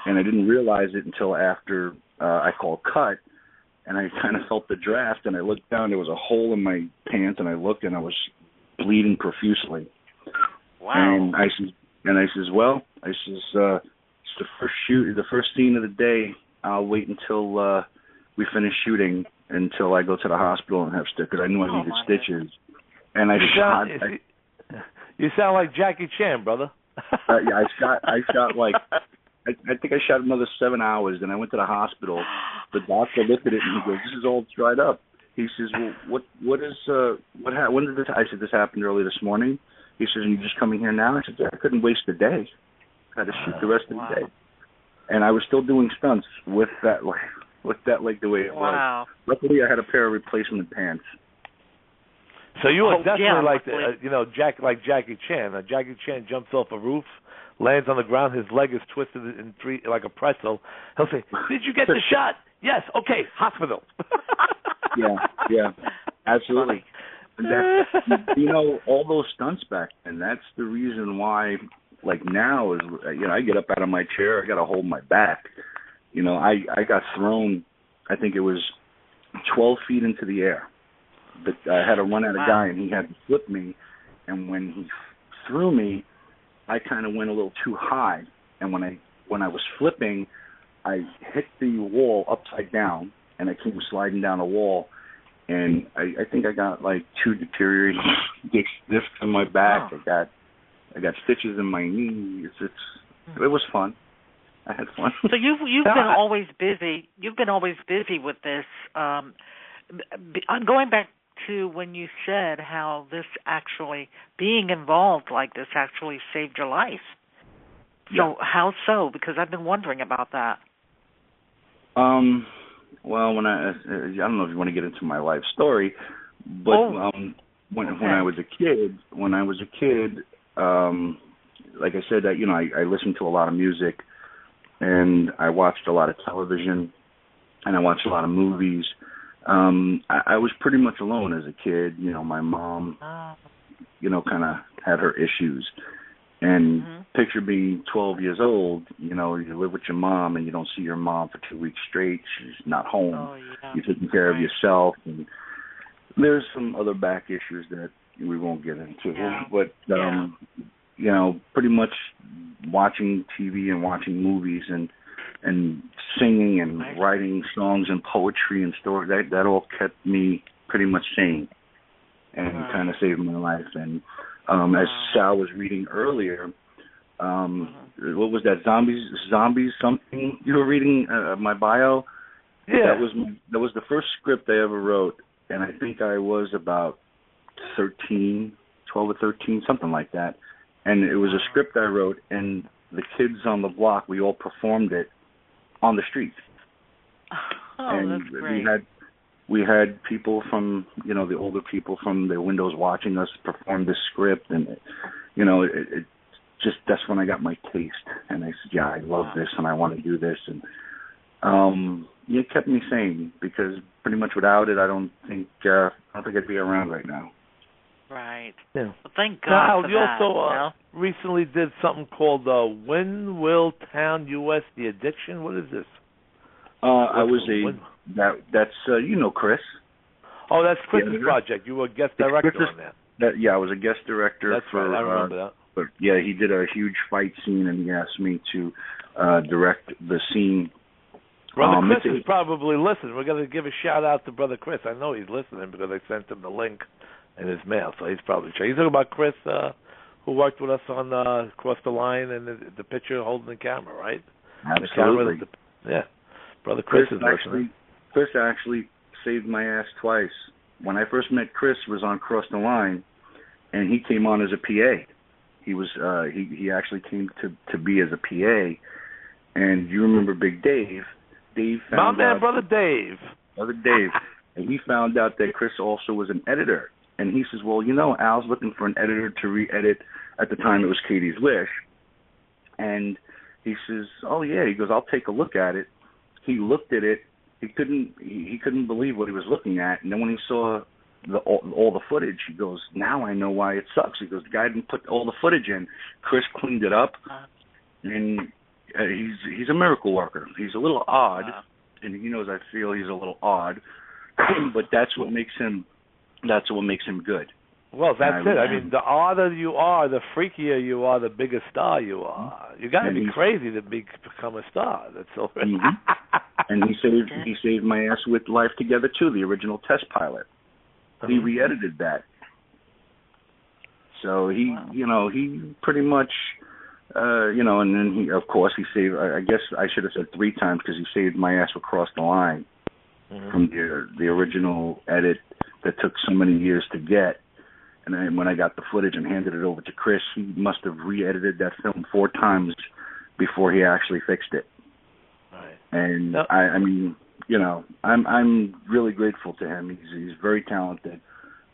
And I didn't realize it until after I called cut, and I kind of felt the draft, and I looked down, there was a hole in my pants, and I looked, and I was bleeding profusely. Wow. And I says, it's the first scene of the day. I'll wait until we finish shooting until I go to the hospital and have stitches, because I knew I needed stitches. And you sound like Jackie Chan, brother. I shot like, I think I shot another 7 hours. Then I went to the hospital. The doctor looked at it and he goes, "This is all dried up." He says, "Well, when did this?" I said, "This happened early this morning." He says, "And you're just coming here now?" I said, "Yeah, I couldn't waste a day. I had to shoot the rest of the day." And I was still doing stunts with that leg the way it was. Luckily, I had a pair of replacement pants. So you were definitely like Jackie Chan. Jackie Chan jumps off a roof, lands on the ground, his leg is twisted in three like a pretzel. He'll say, "Did you get the shot?" "Yes." "Okay, hospital." Yeah, absolutely. All those stunts back then, that's the reason why, like now, is I get up out of my chair, I got to hold my back. I got thrown, I think it was 12 feet into the air. But I had to run at a guy, and he had to flip me. And when he threw me, I kind of went a little too high. And when I was flipping, I hit the wall upside down, and I came sliding down the wall. And I think I got like 2 deteriorating discs in my back. I got stitches in my knee. It was fun. I had fun. So you've been always busy. You've been always busy with this. I'm going back to when you said how this actually, being involved like this actually saved your life. So how so? Because I've been wondering about that. Well, I don't know if you want to get into my life story, but when I was a kid, like I said, I listened to a lot of music, and I watched a lot of television, and I watched a lot of movies. I was pretty much alone as a kid. My mom, kind of had her issues. And picture being 12 years old, you live with your mom and you don't see your mom for 2 weeks straight. She's not home. You're taking care of yourself. And there's some other back issues that we won't get into. But, pretty much watching TV and watching movies and singing and writing songs and poetry and story, that all kept me pretty much sane and kind of saved my life. And as Sal was reading earlier, what was that, zombies something you were reading, my bio? Yeah. That was the first script I ever wrote, and I think I was about 12 or 13, something like that. And it was a script I wrote, and the kids on the block, we all performed it on the street. Oh, and that's great. We had people from, the older people from their windows watching us perform this script, and it just, that's when I got my taste, and I said, I love this, and I want to do this, and it kept me sane, because pretty much without it, I don't think I'd be around right now. Right. Yeah. Well, thank God Now, for you that. also recently did something called When Will Town U.S. The Addiction. What is this? That's Chris. Oh, that's Chris's project. You were a guest director on that. I was a guest director. That's right. I remember that. But yeah, he did a huge fight scene, and he asked me to direct the scene. Brother Chris is probably listening. We're going to give a shout out to Brother Chris. I know he's listening because I sent him the link in his mail, so he's probably sure. He's talking about Chris, who worked with us on Across the Line and the picture holding the camera, right? Absolutely. The camera, Brother Chris is listening. Chris actually saved my ass twice. When I first met Chris, was on Across the Line, and he came on as a PA. He was he actually came to be as a PA, and you remember Big Dave? Dave found out. Brother Dave. Brother Dave, and he found out that Chris also was an editor, and he says, "Well, Al's looking for an editor to re-edit." At the time, it was Katie's Wish, and he says, "Oh yeah," he goes, "I'll take a look at it." He looked at it. He couldn't believe what he was looking at, and then when he saw all the footage, he goes, "Now I know why it sucks." He goes, "The guy didn't put all the footage in. Chris cleaned it up, and he's a miracle worker. He's a little odd, and he knows I feel he's a little odd, but that's what makes him good." Well, that's it. I mean, the odder you are, the freakier you are, the bigger star you are. You got to be crazy to become a star. That's all. And he saved my ass with Life Together too, the original test pilot. He re-edited that. So he pretty much, and then he saved. I guess I should have said 3 times because he saved my ass across the line from the original edit that took so many years to get. And then when I got the footage and handed it over to Chris, he must have re-edited that film 4 times before he actually fixed it. Right. And I'm really grateful to him. He's very talented.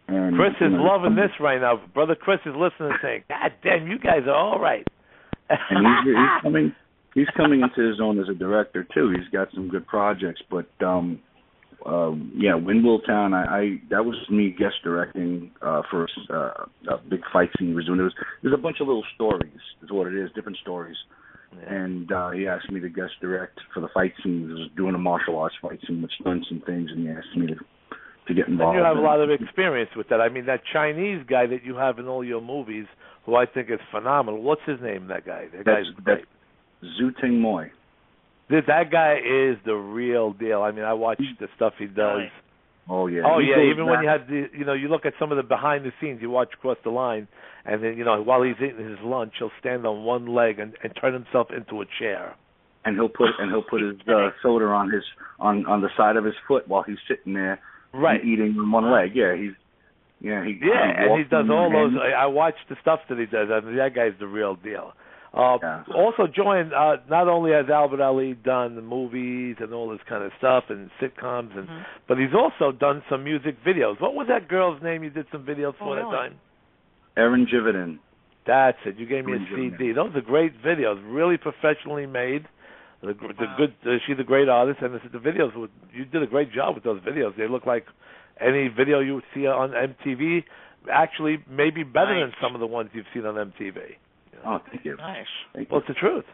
And Chris is loving this right now. Brother Chris is listening and saying, "God damn, you guys are all right." And he's coming into his own as a director too. He's got some good projects, but Windmill Town, that was me guest directing for a big fight scene he was doing. There's a bunch of little stories, is what it is, different stories. Yeah. And he asked me to guest direct for the fight scene. He was doing a martial arts fight scene with stunts and things, and he asked me to get involved. And you have a lot of experience with that. I mean, that Chinese guy that you have in all your movies, who I think is phenomenal. What's his name, that guy? That's Zhu Ting Moi. That guy is the real deal. I mean, I watch the stuff he does. Oh yeah. Oh yeah. Even when you have you look at some of the behind the scenes, you watch Across the Line, and then while he's eating his lunch, he'll stand on one leg and turn himself into a chair. And he'll put his soda on the side of his foot while he's sitting there, right, eating on one leg. Yeah, he and he does all those. I watch the stuff that he does. I mean, that guy's the real deal. Also joined, not only has Albert Ali done the movies and all this kind of stuff and sitcoms, but he's also done some music videos. What was that girl's name you did some videos for that time? Erin Jividen. That's it. You gave me a CD. Those are great videos, really professionally made. She's a great artist, and the videos, you did a great job with those videos. They look like any video you would see on MTV, actually maybe better than some of the ones you've seen on MTV. Oh, thank you. Nice. Well, it's the truth.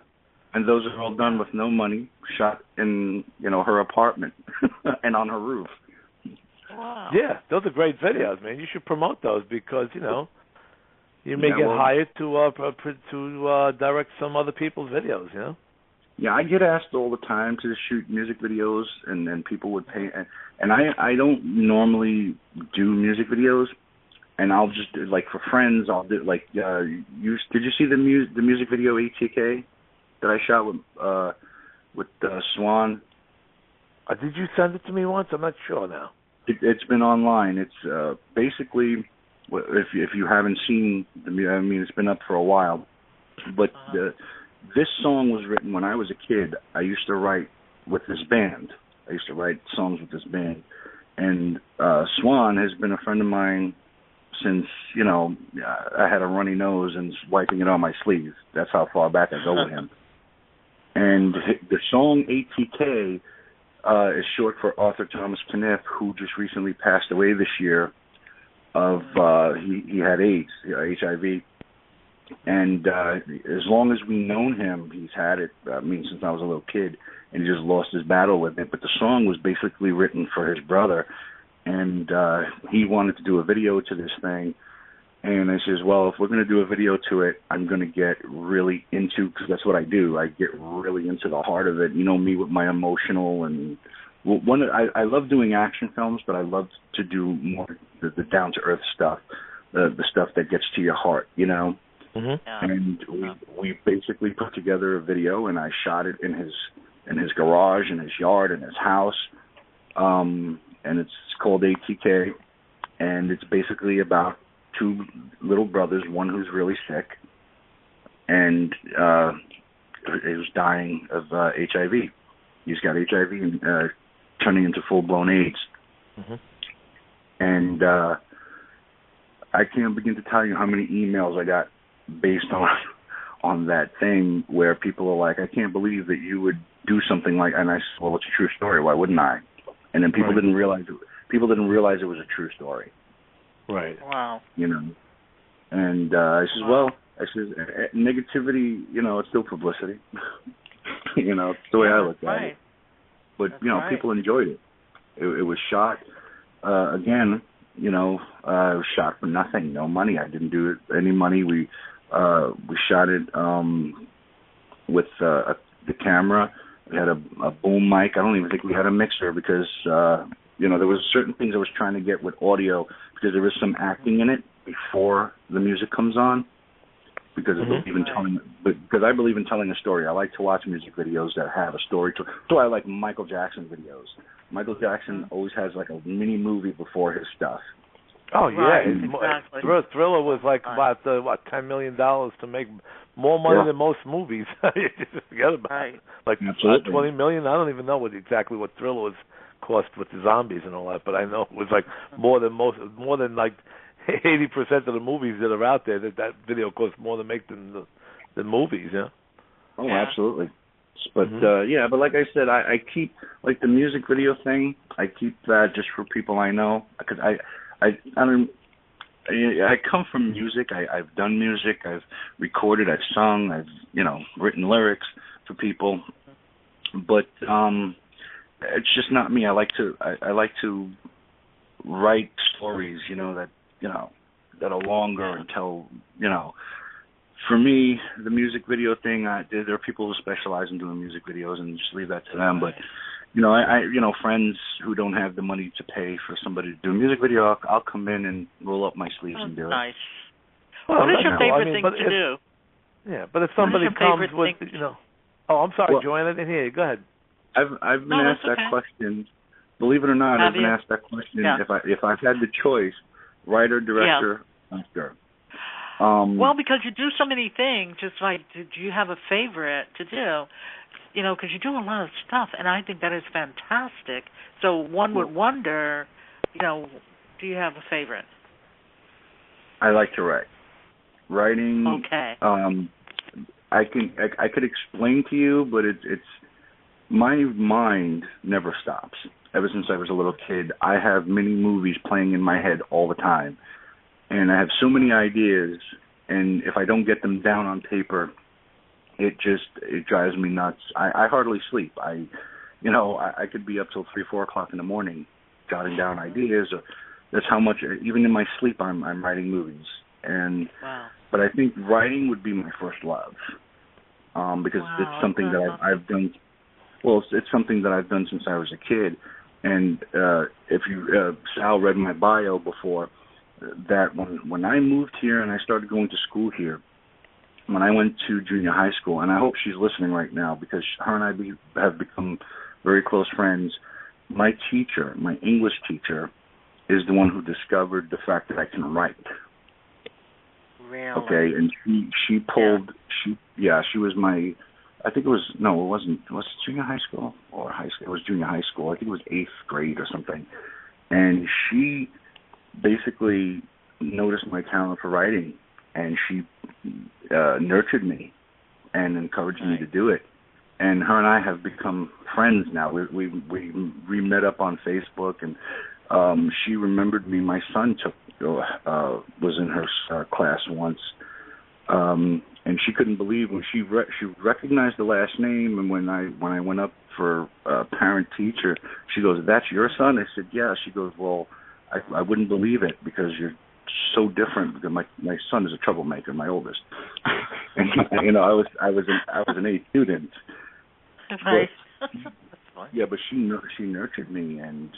And those are all done with no money, shot in her apartment and on her roof. Wow. Yeah, those are great videos, man. You should promote those because you may get hired to direct some other people's videos. Yeah, I get asked all the time to shoot music videos, and then people would pay. And I don't normally do music videos. And I'll just do, like, for friends, I'll do, like, did you see the music video ATK that I shot with Swan? Did you send it to me once? I'm not sure now. It's been online. It's basically, if you haven't seen the, I mean, it's been up for a while, but this song was written when I was a kid. I used to write with this band. I used to write songs with this band, and Swan has been a friend of mine since, you know, I had a runny nose and wiping it on my sleeve. That's how far back I go with him. And the song ATK is short for Arthur Thomas Kniff, who just recently passed away this year of, he had AIDS, HIV. And as long as we've known him, he's had it, since I was a little kid, and he just lost his battle with it. But the song was basically written for his brother, and he wanted to do a video to this thing. And I says, well, if we're going to do a video to it, I'm going to get really into, because that's what I do. I get really into the heart of it. You know me with my emotional and I love doing action films, but I love to do more the down to earth stuff, the stuff that gets to your heart, you know. Mm-hmm. And we basically put together a video, and I shot it in his garage, in his yard, in his house, and it's called ATK, and it's basically about two little brothers, one who's really sick, and he was dying of HIV. He's got HIV and turning into full-blown AIDS. Mm-hmm. And I can't begin to tell you how many emails I got based on that thing, where people are like, I can't believe that you would do something like, and I said, well, it's a true story. Why wouldn't I? And then people didn't realize it was a true story. Right. Wow. You know, and I says, negativity, you know, it's still publicity. You know, it's the way I look at it. But, you know, people enjoyed it. It was shot, again, you know, it was shot for nothing, no money. I didn't do it any money. We shot it with the camera. We had a boom mic. I don't even think we had a mixer because, you know, there was certain things I was trying to get with audio because there is some acting in it before the music comes on. Because I believe in telling a story. I like to watch music videos that have a story to it. So I like Michael Jackson videos. Michael Jackson always has like a mini movie before his stuff. Oh yeah, right, exactly. Thriller was like about $10 million to make more money than most movies. You just forget about it. Like $20 million. I don't even know exactly what Thriller was cost with the zombies and all that, but I know it was like more than like 80% of the movies that are out there. That video costs more to make than the movies. Yeah. Oh, absolutely. But but like I said, I keep like the music video thing. I keep that just for people I know because I come from music. I've done music. I've recorded. I've sung. I've written lyrics for people. But it's just not me. I like to write stories. That are longer and tell. For me, the music video thing. There are people who specialize in doing music videos, and just leave that to them. But I friends who don't have the money to pay for somebody to do a music video, I'll come in and roll up my sleeves and do it. Nice. What is your favorite thing to do? Yeah, but if somebody comes with, Oh, I'm sorry, Joanne, I didn't hear you. Go ahead. I've been asked that question. Believe it or not, I've been asked that question. Yeah. If I've had the choice, writer, director, actor. Well, because you do so many things, just like, do you have a favorite to do? Because you do a lot of stuff, and I think that is fantastic. So one would wonder, do you have a favorite? I like to write. Writing. Okay. I could explain to you, but it's my mind never stops. Ever since I was a little kid, I have many movies playing in my head all the time, and I have so many ideas. And if I don't get them down on paper, it drives me nuts. I hardly sleep. I could be up till 3-4 o'clock in the morning jotting down ideas. That's how much. Even in my sleep, I'm writing movies. And but I think writing would be my first love, because it's something that I've done. Well, it's something that I've done since I was a kid. And if you Sal read my bio before, that when I moved here and I started going to school here, when I went to junior high school, and I hope she's listening right now because her and I have become very close friends. my teacher, my English teacher, is the one who discovered the fact that I can write. Really? Okay, and she pulled she was my, I think it was, no, it wasn't, was it junior high school or high school? It was junior high school. I think it was 8th grade or something. And she basically noticed my talent for writing, and she nurtured me and encouraged me to do it. And her and I have become friends now. We met up on Facebook, and she remembered me. My son was in her class once, and she couldn't believe when she recognized the last name. And when I went up for parent teacher, she goes, "That's your son?" I said, "Yeah." She goes, "Well, I wouldn't believe it because you're so different, because my son is a troublemaker, my oldest." And I was an A student. Right. Yeah, but she nurtured me, and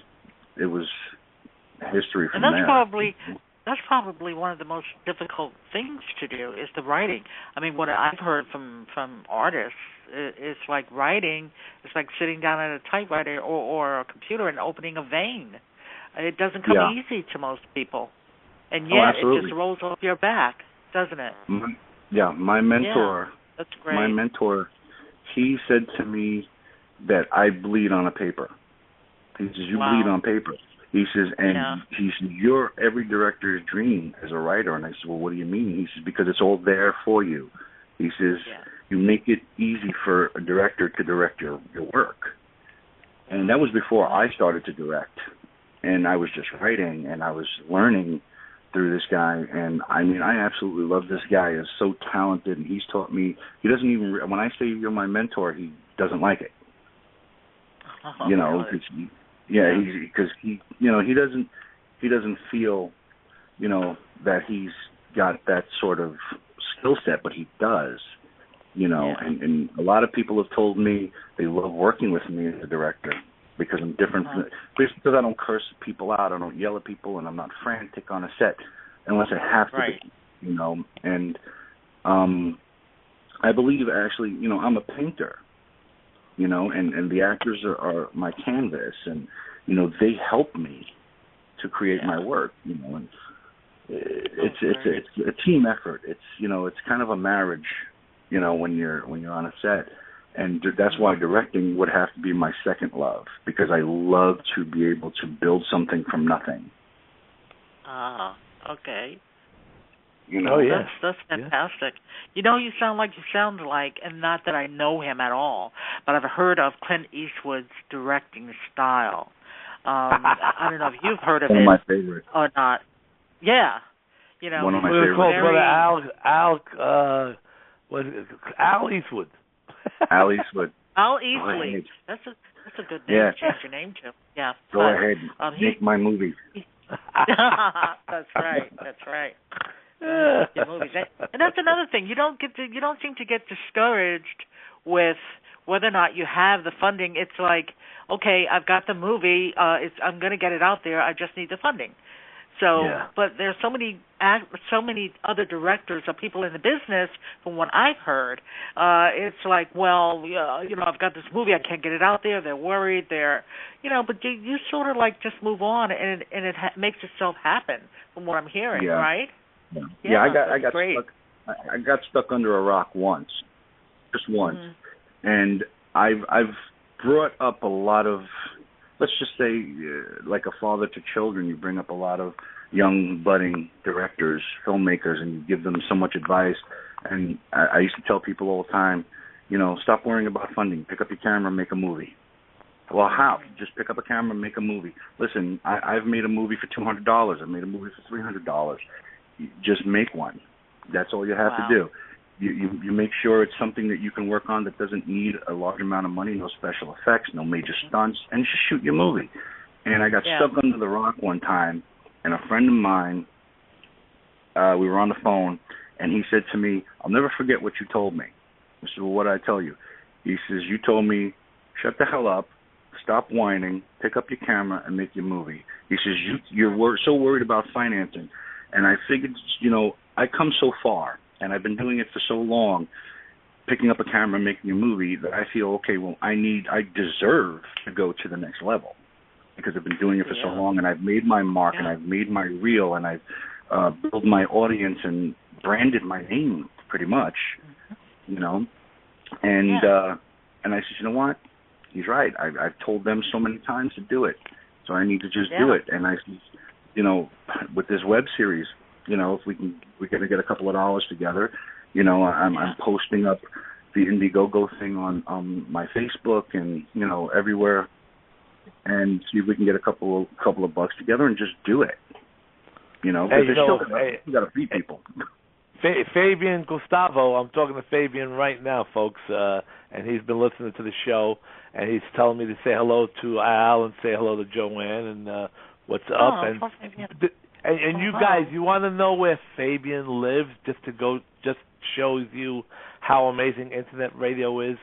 it was history from and there. That's probably one of the most difficult things to do is the writing. I mean, what I've heard from artists, it's like writing. It's like sitting down at a typewriter or a computer and opening a vein. It doesn't come easy to most people, and yet it just rolls off your back, doesn't it? My mentor. Yeah, that's great. My mentor, he said to me that I bleed on a paper. He says, "You bleed on paper." He says, and he says, "You're every director's dream as a writer." And I said, "Well, what do you mean?" He says, "Because it's all there for you." He says, "You make it easy for a director to direct your work." And that was before I started to direct. And I was just writing, and I was learning through this guy. And, I mean, I absolutely love this guy. He's so talented, and he's taught me. He doesn't even, when I say you're my mentor, he doesn't like it. Really? Because he doesn't feel, that he's got that sort of skill set, but he does, and a lot of people have told me they love working with me as a director because I'm different, because I don't curse people out, I don't yell at people, and I'm not frantic on a set unless I have to be, and I believe actually, I'm a painter. And the actors are my canvas, and they help me to create my work. And it's a team effort. It's kind of a marriage. When you're on a set, and that's why directing would have to be my second love, because I love to be able to build something from nothing. Okay. That's fantastic. You sound like, and not that I know him at all, but I've heard of Clint Eastwood's directing style. I don't know if you've heard of it. One of my favorites. Or not. Yeah. One of my favorites. Al Eastwood. Al Eastwood. Al Eastwood. That's a good name to change your name to. Yeah. Go ahead. Make my movie. That's right. Movies. And that's another thing. You don't seem to get discouraged with whether or not you have the funding. It's like, okay, I've got the movie. I'm going to get it out there. I just need the funding. So, but there's so many other directors or people in the business. From what I've heard, it's like, well, I've got this movie. I can't get it out there. They're worried. But you sort of like just move on, and it makes itself happen. From what I'm hearing, right? Yeah, I got stuck under a rock once, just once, and I've brought up a lot of, let's just say, like a father to children. You bring up a lot of young budding directors, filmmakers, and you give them so much advice. And I used to tell people all the time, stop worrying about funding. Pick up your camera, make a movie. Well, how? Just pick up a camera, make a movie. Listen, I've made a movie for $200. I've made a movie for $300. Just make one. That's all you have to do. You make sure it's something that you can work on that doesn't need a large amount of money, no special effects, no major stunts, and just shoot your movie. And I got stuck under the rock one time, and a friend of mine, we were on the phone, and he said to me, "I'll never forget what you told me." I said, "Well, what did I tell you?" He says, "You told me, shut the hell up, stop whining, pick up your camera, and make your movie." He says, you're so worried about financing. And I figured, I come so far, and I've been doing it for so long, picking up a camera and making a movie, that I feel, okay, well, I deserve to go to the next level. because I've been doing it for so long, and I've made my mark, and I've made my reel, and I've built my audience and branded my name pretty much, you know. And and I said, you know what? He's right. I've told them so many times to do it, so I need to just do it. And I said, you know, with this web series, you know, if we're going to get a couple of dollars together, you know, I'm posting up the Indiegogo thing on my Facebook and, you know, everywhere, and see if we can get a couple of bucks together and just do it. You know, because you got to feed people. Fabian Gustavo, I'm talking to Fabian right now, folks, and he's been listening to the show, and he's telling me to say hello to Al and say hello to Joanne and what's up. And you guys, you want to know where Fabian lives just shows you how amazing internet radio is.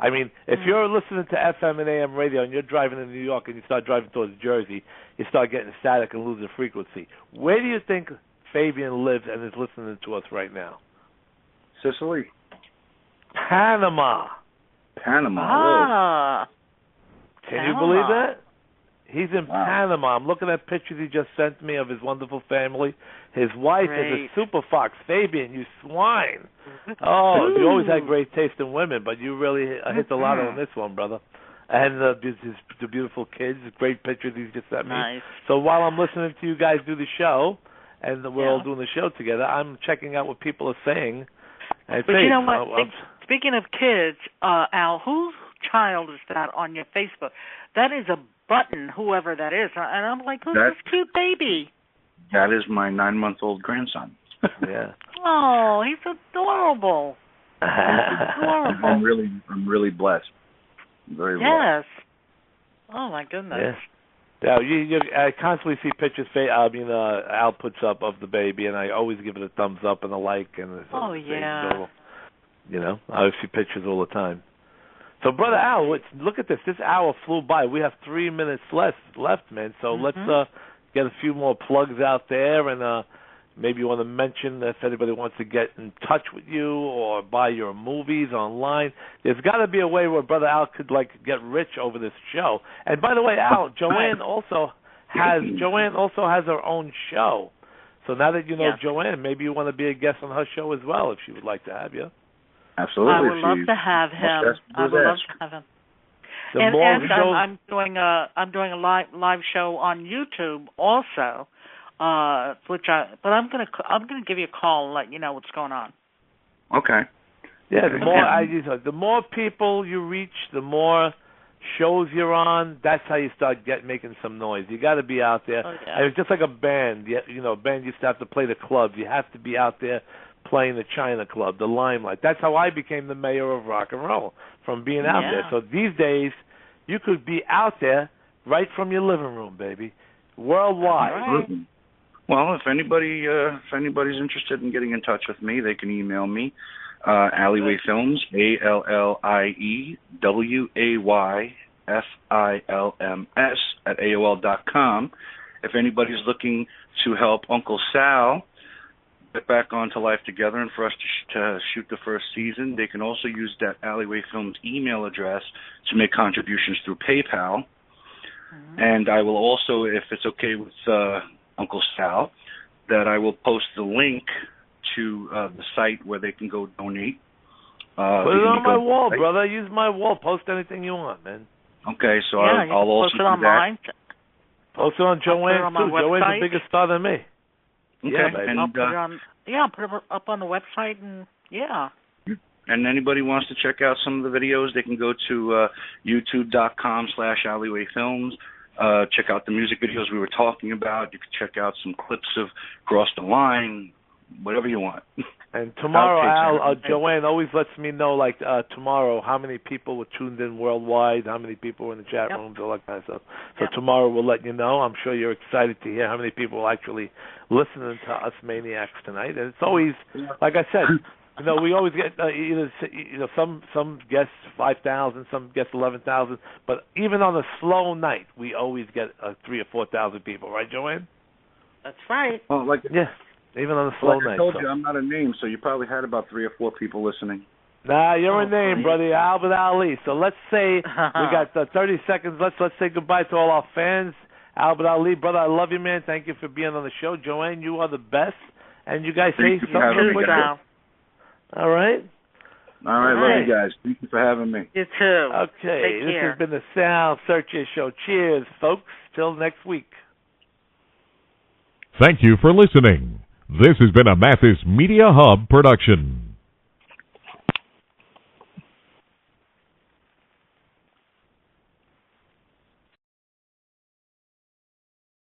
I mean, if you're listening to FM and AM radio and you're driving in New York and you start driving towards Jersey, you start getting static and losing frequency. Where do you think Fabian lives and is listening to us right now? Sicily. Panama. Ah. Can you believe that? He's in Panama. I'm looking at pictures he just sent me of his wonderful family. His wife is a super fox. Fabian, you swine. Oh, you always had great taste in women, but you really hit the lotto on this one, brother. And the beautiful kids, great pictures he just sent me. Nice. So while I'm listening to you guys do the show, and we're all doing the show together, I'm checking out what people are saying. And but you know what? Speaking of kids, Al, whose child is that on your Facebook? That is a button, whoever that is. And I'm like, who's this cute baby? That is my 9-month-old grandson. Yeah. Oh, he's adorable. I'm really blessed. Very blessed. Yes. Oh my goodness. Yeah. I constantly see pictures. Al puts up of the baby, and I always give it a thumbs up and a like. And you know, I see pictures all the time. So, Brother Al, look at this. This hour flew by. We have 3 minutes left, man. So let's get a few more plugs out there, and maybe you want to mention if anybody wants to get in touch with you or buy your movies online. There's got to be a way where Brother Al could get rich over this show. And by the way, Al, Joanne also has her own show. So now that you know Joanne, maybe you want to be a guest on her show as well if she would like to have you. Absolutely. I would love to have him. I'm doing a live show on YouTube also, but I'm gonna give you a call and let you know what's going on. Okay. Yeah, the more people you reach, the more shows you're on. That's how you start making some noise. You got to be out there. Oh, yeah. And it's just like a band. A band used to have to play the clubs. You have to be out there playing the China Club, the Limelight. That's how I became the mayor of rock and roll, from being out there. So these days, you could be out there right from your living room, baby, worldwide. Absolutely. Well, if anybody's interested in getting in touch with me, they can email me, Allie-Way Films, ALLIEWAYFILMS @AOL.com. If anybody's looking to help Uncle Sal get back onto Life Together and for us to shoot the first season, they can also use that Allie-Way Films email address to make contributions through PayPal. And I will also, if it's okay with Uncle Sal, that I will post the link to the site where they can go donate. Put it on my wall, brother. Use my wall. Post anything you want, man. Okay, so I'll also post it on mine. Post it on Joanne, too. Joanne's a bigger star than me. Okay, yeah, baby. I'll put it up on the website, and And anybody wants to check out some of the videos, they can go to youtube.com/Allie-Way Films. Check out the music videos we were talking about. You can check out some clips of Cross the Line, whatever you want. And tomorrow, Joanne always lets me know, tomorrow, how many people were tuned in worldwide, how many people were in the chat rooms, all that kind of stuff. So tomorrow we'll let you know. I'm sure you're excited to hear how many people are actually listening to us maniacs tonight. And it's always, like I said, we always get some guests 5,000, some guests 11,000, but even on a slow night, we always get 3,000 or 4,000 people, right, Joanne? That's right. Well, even on a slow night. I told you, I'm not a name, so you probably had about 3 or 4 people listening. Nah, you're a name, brother. Albert Ali. So let's say we got 30 seconds. Let's say goodbye to all our fans. Albert Ali, brother, I love you, man. Thank you for being on the show. Joanne, you are the best. And you guys say something quick. All right? All right, love you guys. Thank you for having me. You too. Okay, this has been the Sal Sirchia Show. Cheers, folks. Till next week. Thank you for listening. This has been a Mathis Media Hub production.